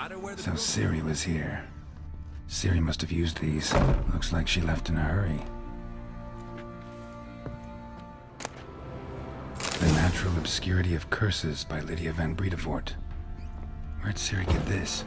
matter where the So Ciri was here. Ciri must have used these. Looks like she left in a hurry. The Natural Obscurity of Curses by Lydia van Bredevoort. Where'd Ciri get this?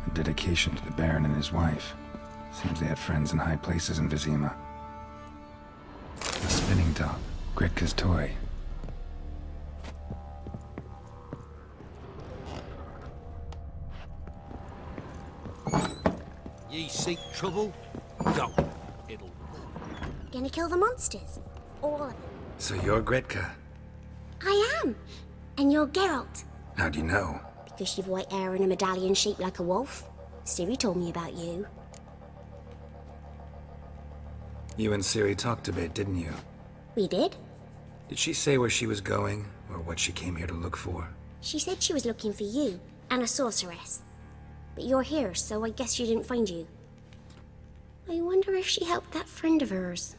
A dedication to the Baron and his wife. Seems they had friends in high places in Vizima. A spinning top. Gretka's toy. Ye seek trouble? Go. It'll... Gonna kill the monsters? All of them. So you're Gretka? I am. And you're Geralt. How do you know? Because you've white hair and a medallion shaped like a wolf. Ciri told me about you. You and Ciri talked a bit, didn't you? We did. Did she say where she was going, or what she came here to look for? She said she was looking for you and a sorceress. But you're here, so I guess she didn't find you. I wonder if she helped that friend of hers.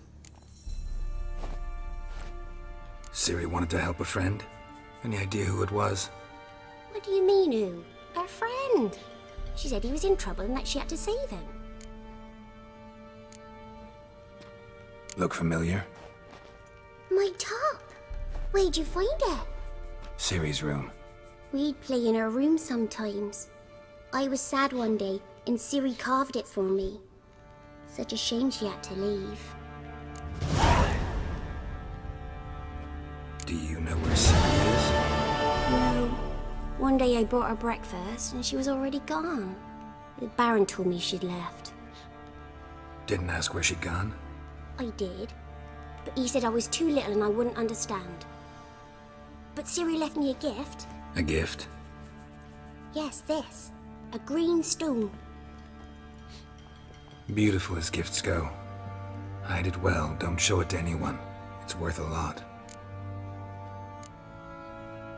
Ciri wanted to help a friend? Any idea who it was? What do you mean, who? Her friend. She said he was in trouble and that she had to save him. Look familiar? My top. Where'd you find it? Ciri's room. We'd play in her room sometimes. I was sad one day, and Ciri carved it for me. Such a shame she had to leave. Do you know where Ciri is? No. One day I brought her breakfast, and she was already gone. The Baron told me she'd left. Didn't ask where she'd gone? I did, but he said I was too little and I wouldn't understand. But Ciri left me a gift. A gift? Yes, this. A green stone. Beautiful as gifts go. Hide it well, don't show it to anyone. It's worth a lot.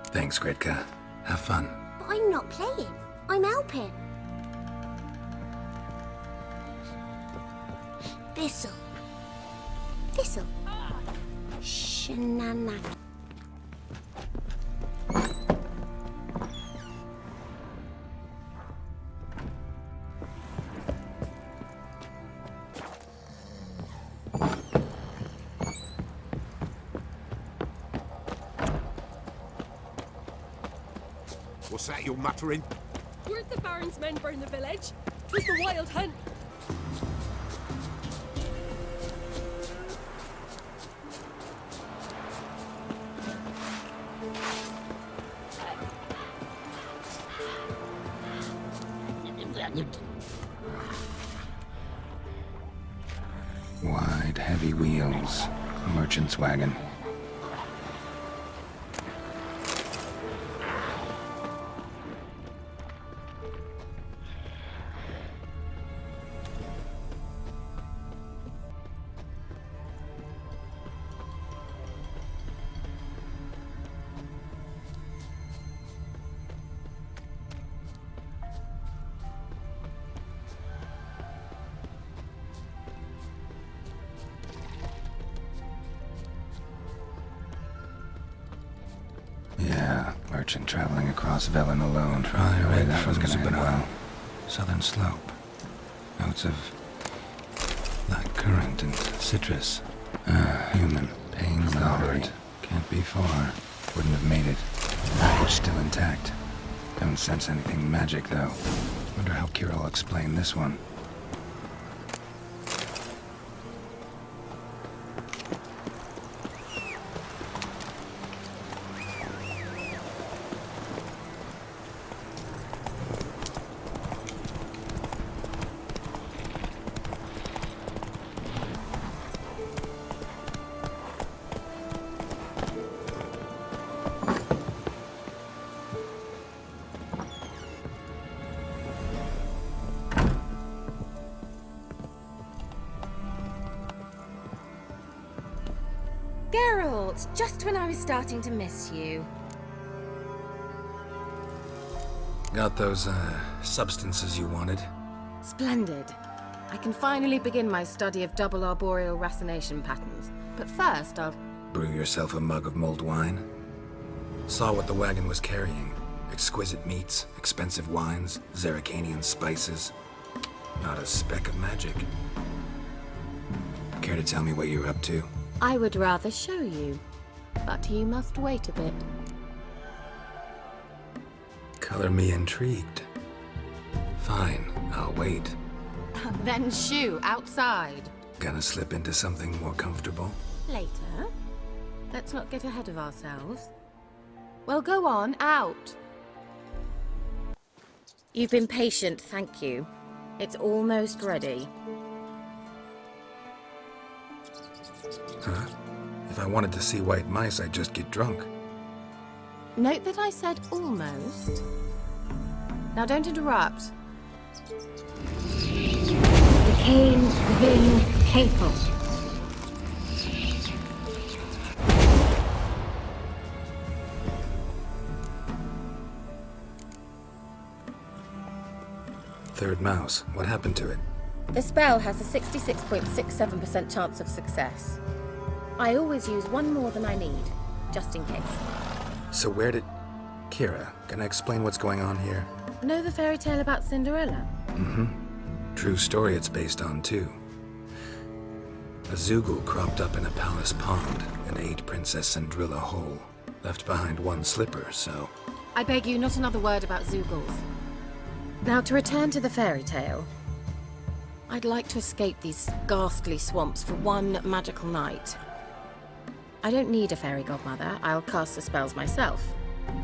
Thanks, Gretka. Have fun. But I'm not playing. I'm helping. Thistle. Thistle. Shanana. What's that you're muttering? Weren't the Baron's men burn the village? 'Twas the Wild Hunt. Wide, heavy wheels. Merchant's wagon. Yeah, merchant traveling across Velen alone. Try right that was gonna end well. Southern slope. Notes of black currant and citrus. Human. Paying the lottery. Can't be far. Wouldn't have made it. Package still intact. Don't sense anything magic though. Wonder how Keira will explain this one. Geralt, just when I was starting to miss you. Got those, substances you wanted? Splendid. I can finally begin my study of double arboreal racination patterns. But first, I'll... Brew yourself a mug of mulled wine? Saw what the wagon was carrying. Exquisite meats, expensive wines, Zerrikanian spices. Not a speck of magic. Care to tell me what you're up to? I would rather show you. But you must wait a bit. Color me intrigued. Fine, I'll wait. Then shoo, outside. Gonna slip into something more comfortable? Later. Let's not get ahead of ourselves. Well, go on, out. You've been patient, thank you. It's almost ready. Huh? If I wanted to see white mice, I'd just get drunk. Note that I said almost. Now don't interrupt. The cane Vin Hateful. Third mouse. What happened to it? The spell has a 66.67% chance of success. I always use one more than I need, just in case. So where did... Keira, can I explain what's going on here? Know the fairy tale about Cinderella? Mm-hmm. True story it's based on, too. A Zoogle cropped up in a palace pond and ate Princess Cinderella whole. Left behind one slipper, so... I beg you, not another word about Zoogles. Now, to return to the fairy tale. I'd like to escape these ghastly swamps for one magical night. I don't need a fairy godmother, I'll cast the spells myself.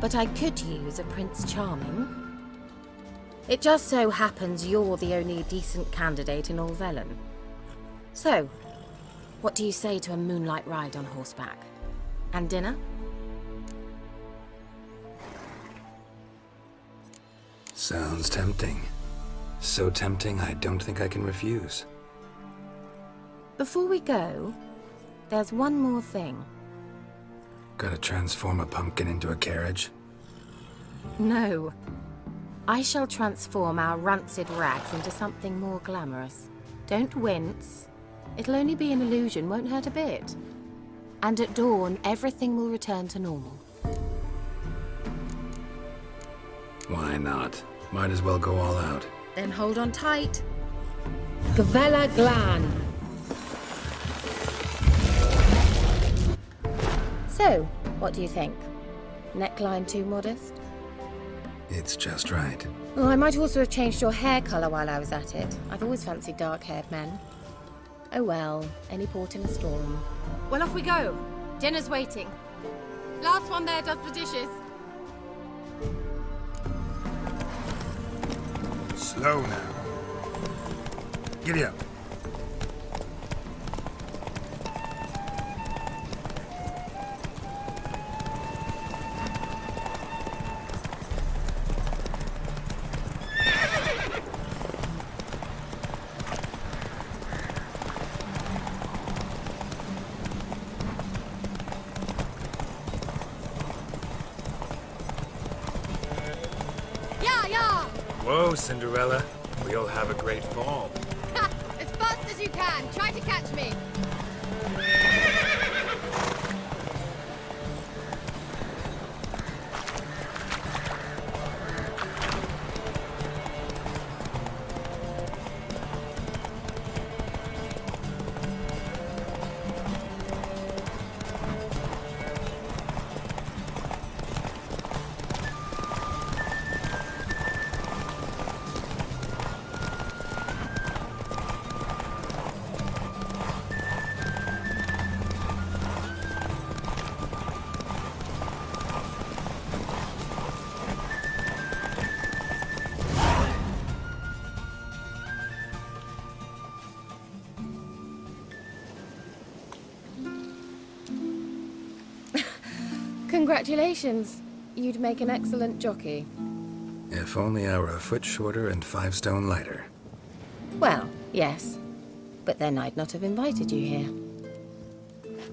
But I could use a Prince Charming. It just so happens you're the only decent candidate in all Velen. So, what do you say to a moonlight ride on horseback? And dinner? Sounds tempting. So tempting, I don't think I can refuse. Before we go, there's one more thing. Gotta transform a pumpkin into a carriage? No. I shall transform our rancid rags into something more glamorous. Don't wince. It'll only be an illusion, won't hurt a bit. And at dawn, everything will return to normal. Why not? Might as well go all out. Then hold on tight. Gavella Glan. So, what do you think? Neckline too modest? It's just right. Well, I might also have changed your hair colour while I was at it. I've always fancied dark-haired men. Oh well, any port in a storm. Well, off we go. Dinner's waiting. Last one there does the dishes. Slow now. Giddy up. Whoa, Cinderella. We'll have a great fall. Ha! As fast as you can. Try to catch me. Congratulations. You'd make an excellent jockey. If only I were a foot shorter and 5 stone lighter. Well, yes. But then I'd not have invited you here.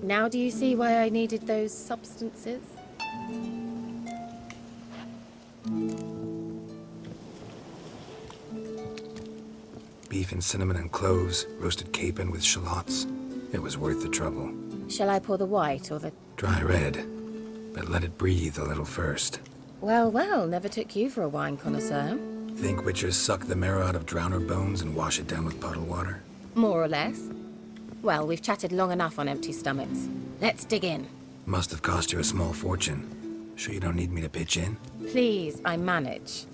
Now do you see why I needed those substances? beef and cinnamon and cloves, roasted capon with shallots. It was worth the trouble. Shall I pour the white or the... Dry red, but let it breathe a little first. Well, well, never took you for a wine connoisseur. Think witchers suck the marrow out of drowner bones and wash it down with puddle water? More or less. Well, we've chatted long enough on empty stomachs. Let's dig in. Must have cost you a small fortune. Sure you don't need me to pitch in? Please, I manage.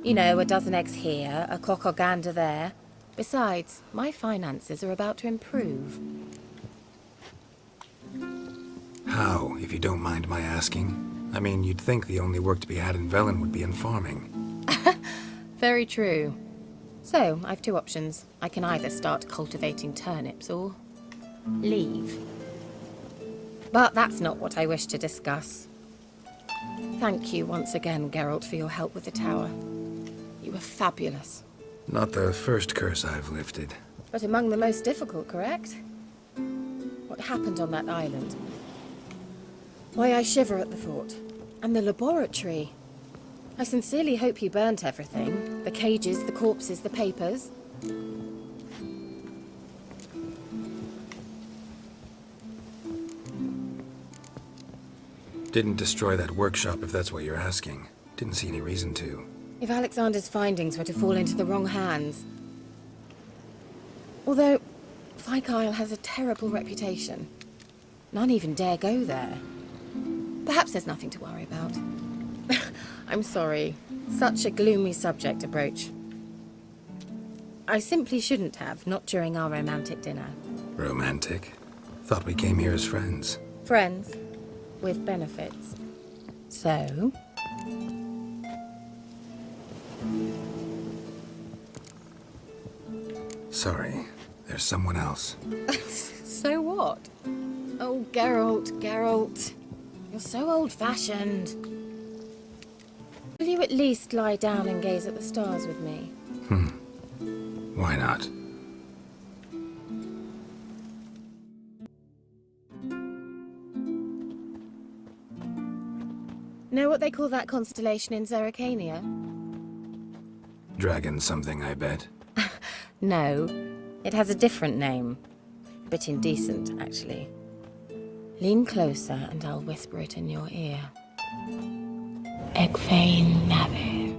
You know, a dozen eggs here, a cock or gander there. Besides, my finances are about to improve. How, if you don't mind my asking? I mean, you'd think the only work to be had in Velen would be in farming. Very true. So, I've two options. I can either start cultivating turnips or leave. But that's not what I wish to discuss. Thank you once again, Geralt, for your help with the tower. You were fabulous. Not the first curse I've lifted. But among the most difficult, correct? What happened on that island? Why, I shiver at the thought. And the laboratory. I sincerely hope you burnt everything. The cages, the corpses, the papers. Didn't destroy that workshop, if that's what you're asking. Didn't see any reason to. If Alexander's findings were to fall into the wrong hands... Although, Fyke Isle has a terrible reputation. None even dare go there. Perhaps there's nothing to worry about. I'm sorry. Such a gloomy subject to broach. I simply shouldn't have, not during our romantic dinner. Romantic? Thought we came here as friends. Friends, with benefits. So... Sorry, there's someone else. So what? Oh, Geralt. You're so old-fashioned. Will you at least lie down and gaze at the stars with me? Why not? Know what they call that constellation in Zerrikania? Dragon something, I bet. No, it has a different name. A bit indecent, actually. Lean closer and I'll whisper it in your ear. Egfain Nave.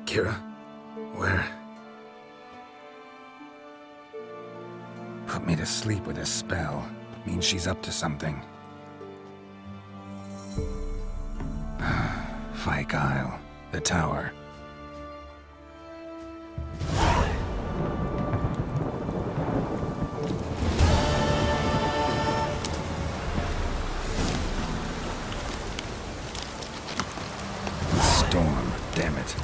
Keira? Where? Put me to sleep with a spell. Means she's up to something. Fyke Isle. The tower. Storm, damn it.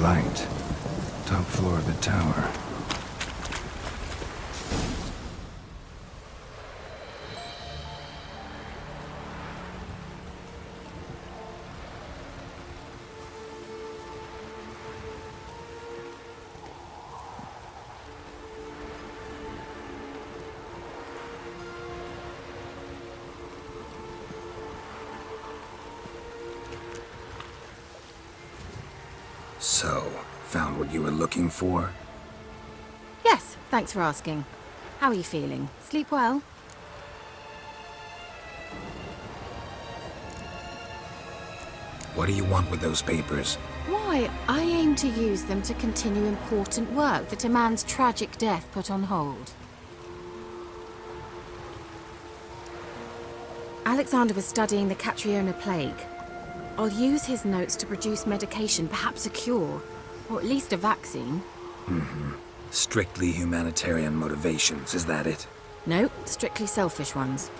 Light. Top floor of the tower. So, found what you were looking for? Yes, thanks for asking. How are you feeling? Sleep well? What do you want with those papers? Why, I aim to use them to continue important work that a man's tragic death put on hold. Alexander was studying the Catriona plague. I'll use his notes to produce medication, perhaps a cure, or at least a vaccine. Strictly humanitarian motivations, is that it? No, strictly selfish ones.